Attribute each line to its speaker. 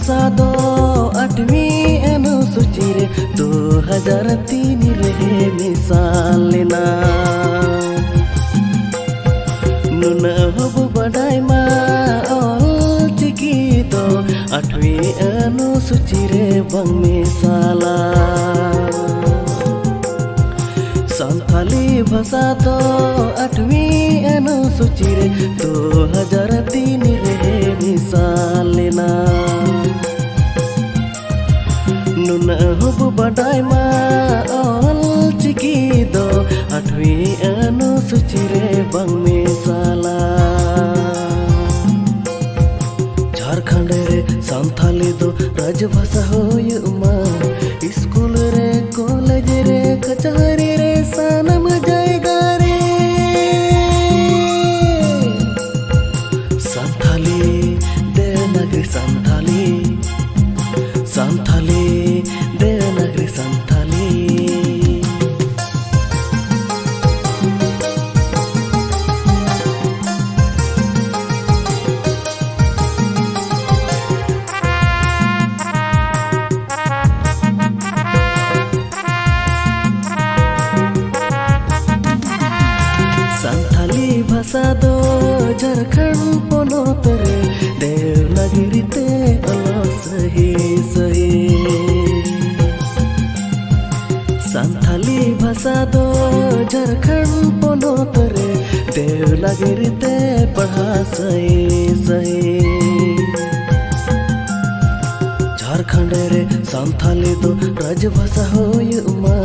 Speaker 1: भाषा दो 8वीं अनुसूची रे 2003 रे मिसाल लेना नुना हबु बडाई मा ऑल चिकी दो 8वीं अनुसूची रे बंग मिसाला संथाली भाषा दो 8वीं अनुसूची रे 2003 रे मिसाल लेना नुना हबु बडाई मा ऑल चिकी दो 8वीं अनुसूची रे बंग मिसाला झारखंड रे संथाली दो राजभाषा होयुमा स्कूल रे कॉलेज रे कचहरी रे सानम जायगा रे संथाली देवनागरी संथाली संथाली देवनागरी संथाली संथाली भाषा दो झारखंड पोनोत रे देवनागरी ते अलो सही सही संथाली भाषा दो झारखंड पोनोत रे देवनागरी ते पढ़ा सही सही झारखंड रे संथाली दो राजभाषा होयुमा